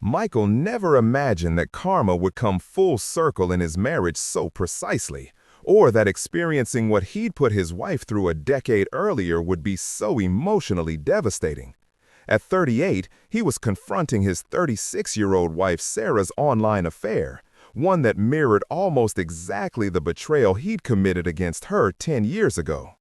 Michael never imagined that karma would come full circle in his marriage so precisely, or that experiencing what he'd put his wife through a decade earlier would be so emotionally devastating. At 38, he was confronting his 36-year-old wife Sarah's online affair, one that mirrored almost exactly the betrayal he'd committed against her 10 years ago.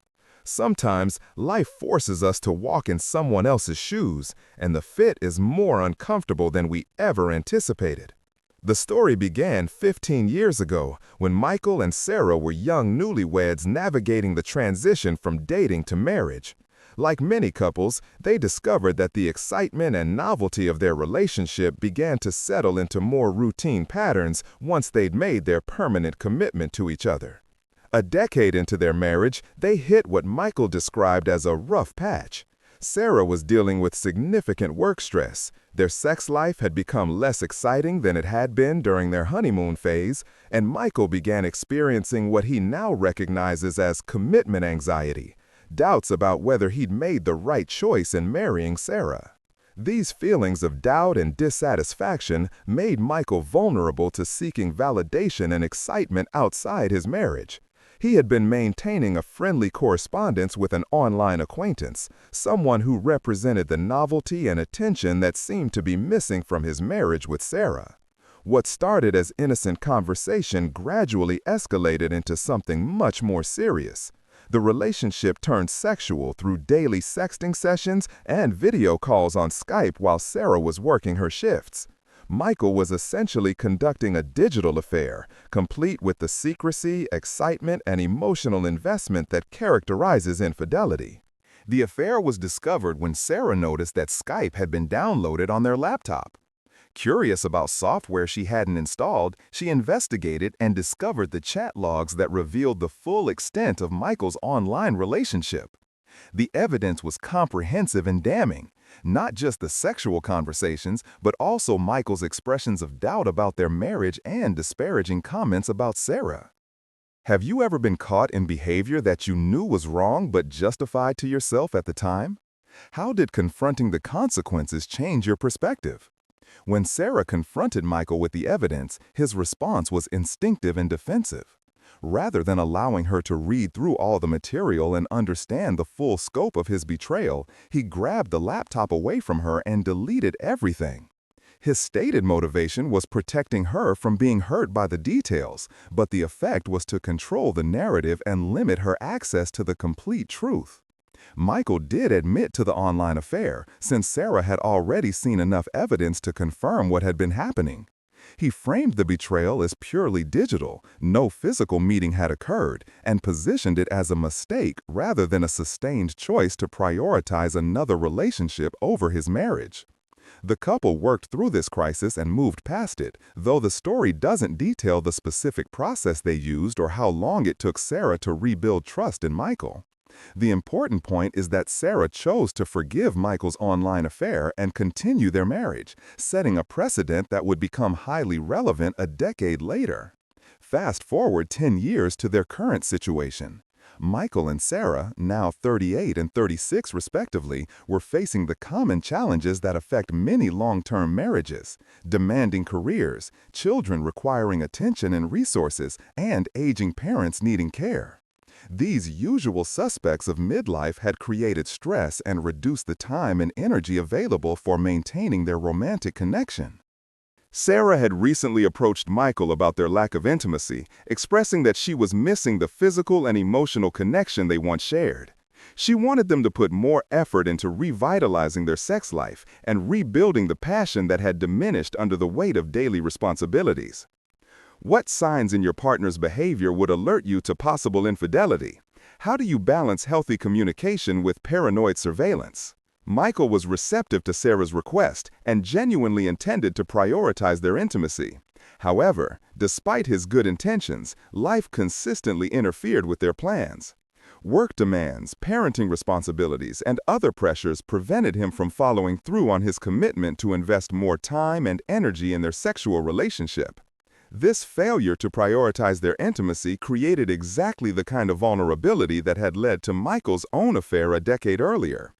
Sometimes, life forces us to walk in someone else's shoes, and the fit is more uncomfortable than we ever anticipated. The story began 15 years ago when Michael and Sarah were young newlyweds navigating the transition from dating to marriage. Like many couples, they discovered that the excitement and novelty of their relationship began to settle into more routine patterns once they'd made their permanent commitment to each other. A decade into their marriage, they hit what Michael described as a rough patch. Sarah was dealing with significant work stress. Their sex life had become less exciting than it had been during their honeymoon phase, and Michael began experiencing what he now recognizes as commitment anxiety, doubts about whether he'd made the right choice in marrying Sarah. These feelings of doubt and dissatisfaction made Michael vulnerable to seeking validation and excitement outside his marriage. He had been maintaining a friendly correspondence with an online acquaintance, someone who represented the novelty and attention that seemed to be missing from his marriage with Sarah. What started as innocent conversation gradually escalated into something much more serious. The relationship turned sexual through daily sexting sessions and video calls on Skype while Sarah was working her shifts. Michael was essentially conducting a digital affair, complete with the secrecy, excitement, and emotional investment that characterizes infidelity. The affair was discovered when Sarah noticed that Skype had been downloaded on their laptop. Curious about software she hadn't installed, she investigated and discovered the chat logs that revealed the full extent of Michael's online relationship. The evidence was comprehensive and damning. Not just the sexual conversations, but also Michael's expressions of doubt about their marriage and disparaging comments about Sarah. Have you ever been caught in behavior that you knew was wrong but justified to yourself at the time? How did confronting the consequences change your perspective? When Sarah confronted Michael with the evidence, his response was instinctive and defensive. Rather than allowing her to read through all the material and understand the full scope of his betrayal, he grabbed the laptop away from her and deleted everything. His stated motivation was protecting her from being hurt by the details, but the effect was to control the narrative and limit her access to the complete truth. Michael did admit to the online affair, since Sarah had already seen enough evidence to confirm what had been happening. He framed the betrayal as purely digital, no physical meeting had occurred, and positioned it as a mistake rather than a sustained choice to prioritize another relationship over his marriage. The couple worked through this crisis and moved past it, though the story doesn't detail the specific process they used or how long it took Sarah to rebuild trust in Michael. The important point is that Sarah chose to forgive Michael's online affair and continue their marriage, setting a precedent that would become highly relevant a decade later. Fast forward 10 years to their current situation. Michael and Sarah, now 38 and 36 respectively, were facing the common challenges that affect many long-term marriages: demanding careers, children requiring attention and resources, and aging parents needing care. These usual suspects of midlife had created stress and reduced the time and energy available for maintaining their romantic connection. Sarah had recently approached Michael about their lack of intimacy, expressing that she was missing the physical and emotional connection they once shared. She wanted them to put more effort into revitalizing their sex life and rebuilding the passion that had diminished under the weight of daily responsibilities. What signs in your partner's behavior would alert you to possible infidelity? How do you balance healthy communication with paranoid surveillance? Michael was receptive to Sarah's request and genuinely intended to prioritize their intimacy. However, despite his good intentions, life consistently interfered with their plans. Work demands, parenting responsibilities, and other pressures prevented him from following through on his commitment to invest more time and energy in their sexual relationship. This failure to prioritize their intimacy created exactly the kind of vulnerability that had led to Michael's own affair a decade earlier.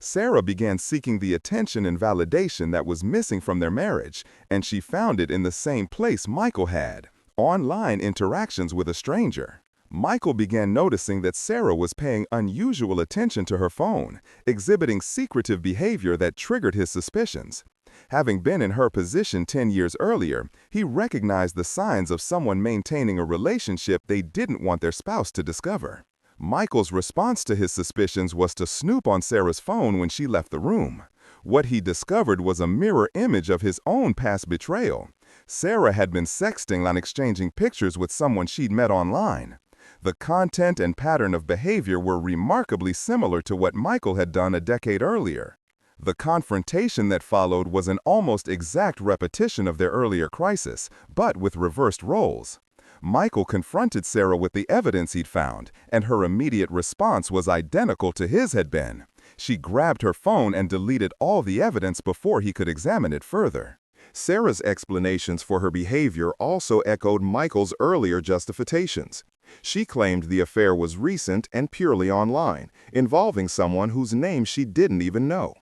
Sarah began seeking the attention and validation that was missing from their marriage, and she found it in the same place Michael had: online interactions with a stranger. Michael began noticing that Sarah was paying unusual attention to her phone, exhibiting secretive behavior that triggered his suspicions. Having been in her position 10 years earlier, he recognized the signs of someone maintaining a relationship they didn't want their spouse to discover. Michael's response to his suspicions was to snoop on Sarah's phone when she left the room. What he discovered was a mirror image of his own past betrayal. Sarah had been sexting and exchanging pictures with someone she'd met online. The content and pattern of behavior were remarkably similar to what Michael had done a decade earlier. The confrontation that followed was an almost exact repetition of their earlier crisis, but with reversed roles. Michael confronted Sarah with the evidence he'd found, and her immediate response was identical to his had been. She grabbed her phone and deleted all the evidence before he could examine it further. Sarah's explanations for her behavior also echoed Michael's earlier justifications. She claimed the affair was recent and purely online, involving someone whose name she didn't even know.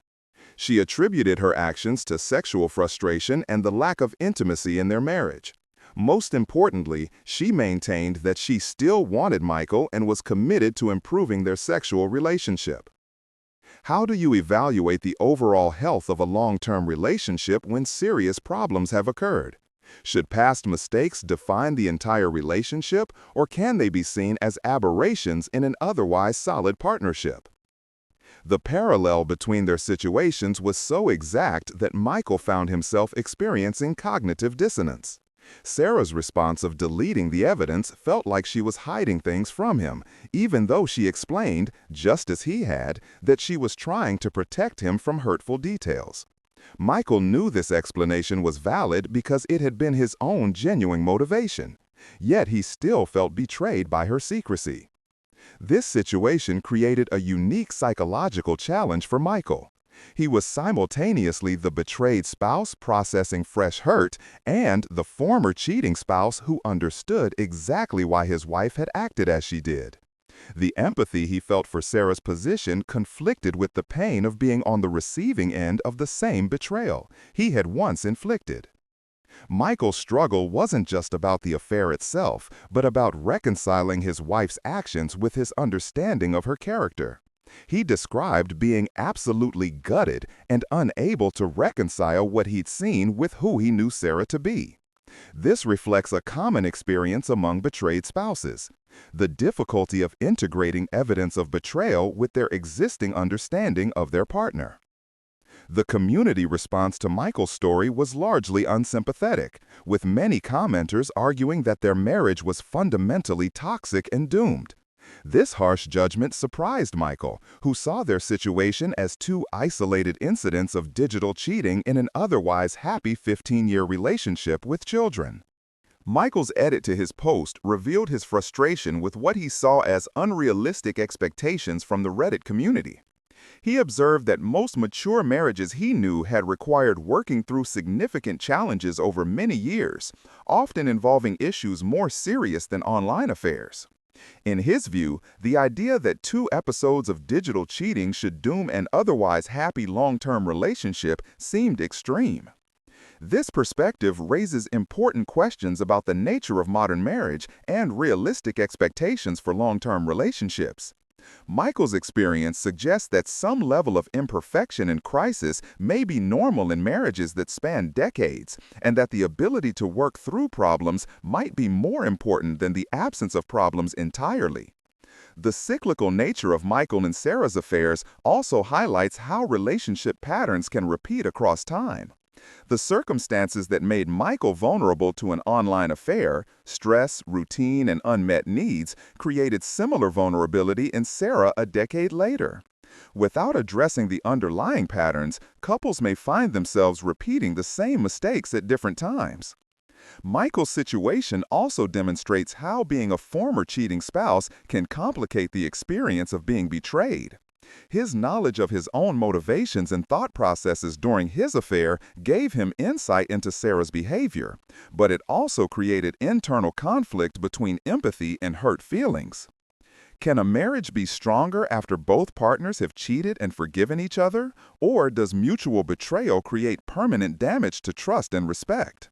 She attributed her actions to sexual frustration and the lack of intimacy in their marriage. Most importantly, she maintained that she still wanted Michael and was committed to improving their sexual relationship. How do you evaluate the overall health of a long-term relationship when serious problems have occurred? Should past mistakes define the entire relationship, or can they be seen as aberrations in an otherwise solid partnership? The parallel between their situations was so exact that Michael found himself experiencing cognitive dissonance. Sarah's response of deleting the evidence felt like she was hiding things from him, even though she explained, just as he had, that she was trying to protect him from hurtful details. Michael knew this explanation was valid because it had been his own genuine motivation, yet he still felt betrayed by her secrecy. This situation created a unique psychological challenge for Michael. He was simultaneously the betrayed spouse processing fresh hurt and the former cheating spouse who understood exactly why his wife had acted as she did. The empathy he felt for Sarah's position conflicted with the pain of being on the receiving end of the same betrayal he had once inflicted. Michael's struggle wasn't just about the affair itself, but about reconciling his wife's actions with his understanding of her character. He described being absolutely gutted and unable to reconcile what he'd seen with who he knew Sarah to be. This reflects a common experience among betrayed spouses: the difficulty of integrating evidence of betrayal with their existing understanding of their partner. The community response to Michael's story was largely unsympathetic, with many commenters arguing that their marriage was fundamentally toxic and doomed. This harsh judgment surprised Michael, who saw their situation as two isolated incidents of digital cheating in an otherwise happy 15-year relationship with children. Michael's edit to his post revealed his frustration with what he saw as unrealistic expectations from the Reddit community. He observed that most mature marriages he knew had required working through significant challenges over many years, often involving issues more serious than online affairs. In his view, the idea that 2 episodes of digital cheating should doom an otherwise happy long-term relationship seemed extreme. This perspective raises important questions about the nature of modern marriage and realistic expectations for long-term relationships. Michael's experience suggests that some level of imperfection and crisis may be normal in marriages that span decades, and that the ability to work through problems might be more important than the absence of problems entirely. The cyclical nature of Michael and Sarah's affairs also highlights how relationship patterns can repeat across time. The circumstances that made Michael vulnerable to an online affair, stress, routine, and unmet needs, created similar vulnerability in Sarah a decade later. Without addressing the underlying patterns, couples may find themselves repeating the same mistakes at different times. Michael's situation also demonstrates how being a former cheating spouse can complicate the experience of being betrayed. His knowledge of his own motivations and thought processes during his affair gave him insight into Sarah's behavior, but it also created internal conflict between empathy and hurt feelings. Can a marriage be stronger after both partners have cheated and forgiven each other? Or does mutual betrayal create permanent damage to trust and respect?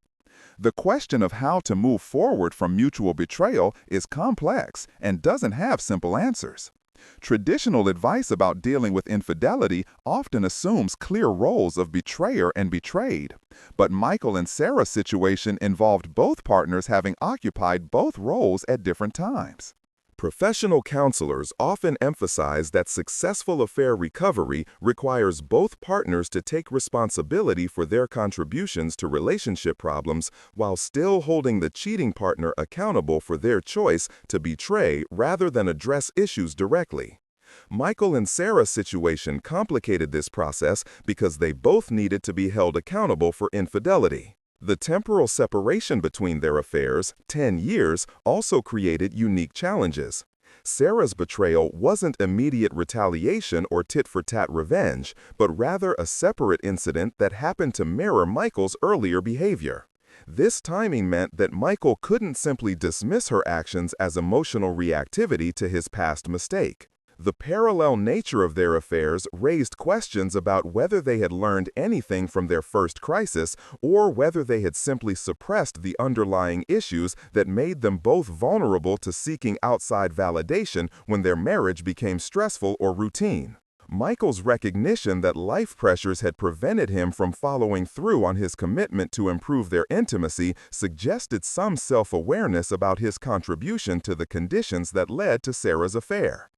The question of how to move forward from mutual betrayal is complex and doesn't have simple answers. Traditional advice about dealing with infidelity often assumes clear roles of betrayer and betrayed. But Michael and Sarah's situation involved both partners having occupied both roles at different times. Professional counselors often emphasize that successful affair recovery requires both partners to take responsibility for their contributions to relationship problems while still holding the cheating partner accountable for their choice to betray rather than address issues directly. Michael and Sarah's situation complicated this process because they both needed to be held accountable for infidelity. The temporal separation between their affairs, 10 years, also created unique challenges. Sarah's betrayal wasn't immediate retaliation or tit-for-tat revenge, but rather a separate incident that happened to mirror Michael's earlier behavior. This timing meant that Michael couldn't simply dismiss her actions as emotional reactivity to his past mistake. The parallel nature of their affairs raised questions about whether they had learned anything from their first crisis or whether they had simply suppressed the underlying issues that made them both vulnerable to seeking outside validation when their marriage became stressful or routine. Michael's recognition that life pressures had prevented him from following through on his commitment to improve their intimacy suggested some self-awareness about his contribution to the conditions that led to Sarah's affair.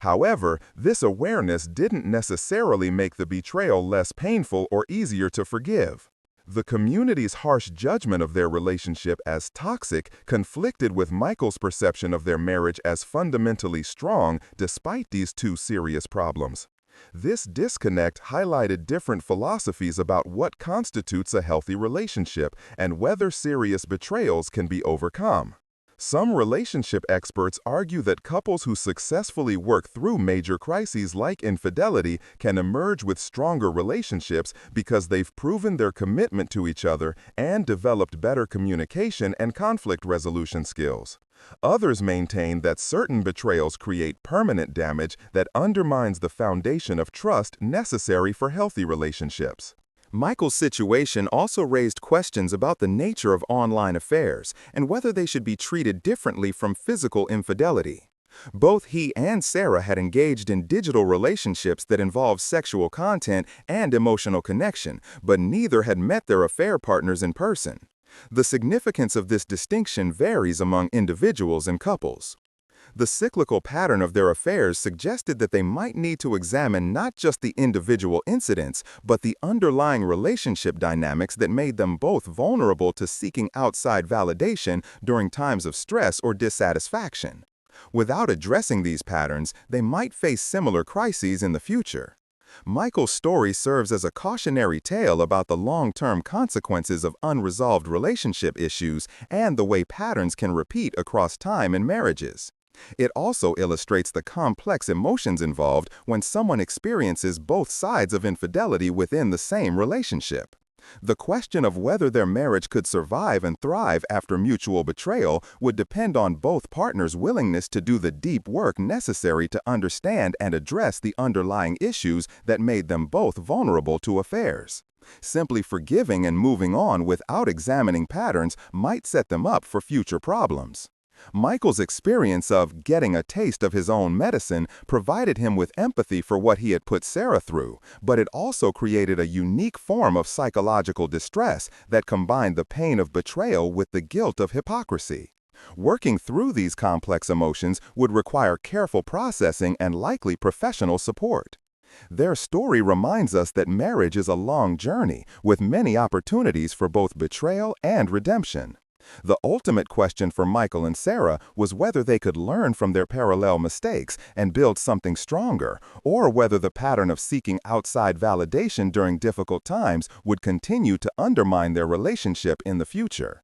However, this awareness didn't necessarily make the betrayal less painful or easier to forgive. The community's harsh judgment of their relationship as toxic conflicted with Michael's perception of their marriage as fundamentally strong despite these two serious problems. This disconnect highlighted different philosophies about what constitutes a healthy relationship and whether serious betrayals can be overcome. Some relationship experts argue that couples who successfully work through major crises like infidelity can emerge with stronger relationships because they've proven their commitment to each other and developed better communication and conflict resolution skills. Others maintain that certain betrayals create permanent damage that undermines the foundation of trust necessary for healthy relationships. Michael's situation also raised questions about the nature of online affairs and whether they should be treated differently from physical infidelity. Both he and Sarah had engaged in digital relationships that involved sexual content and emotional connection, but neither had met their affair partners in person. The significance of this distinction varies among individuals and couples. The cyclical pattern of their affairs suggested that they might need to examine not just the individual incidents, but the underlying relationship dynamics that made them both vulnerable to seeking outside validation during times of stress or dissatisfaction. Without addressing these patterns, they might face similar crises in the future. Michael's story serves as a cautionary tale about the long-term consequences of unresolved relationship issues and the way patterns can repeat across time in marriages. It also illustrates the complex emotions involved when someone experiences both sides of infidelity within the same relationship. The question of whether their marriage could survive and thrive after mutual betrayal would depend on both partners' willingness to do the deep work necessary to understand and address the underlying issues that made them both vulnerable to affairs. Simply forgiving and moving on without examining patterns might set them up for future problems. Michael's experience of getting a taste of his own medicine provided him with empathy for what he had put Sarah through, but it also created a unique form of psychological distress that combined the pain of betrayal with the guilt of hypocrisy. Working through these complex emotions would require careful processing and likely professional support. Their story reminds us that marriage is a long journey, with many opportunities for both betrayal and redemption. The ultimate question for Michael and Sarah was whether they could learn from their parallel mistakes and build something stronger, or whether the pattern of seeking outside validation during difficult times would continue to undermine their relationship in the future.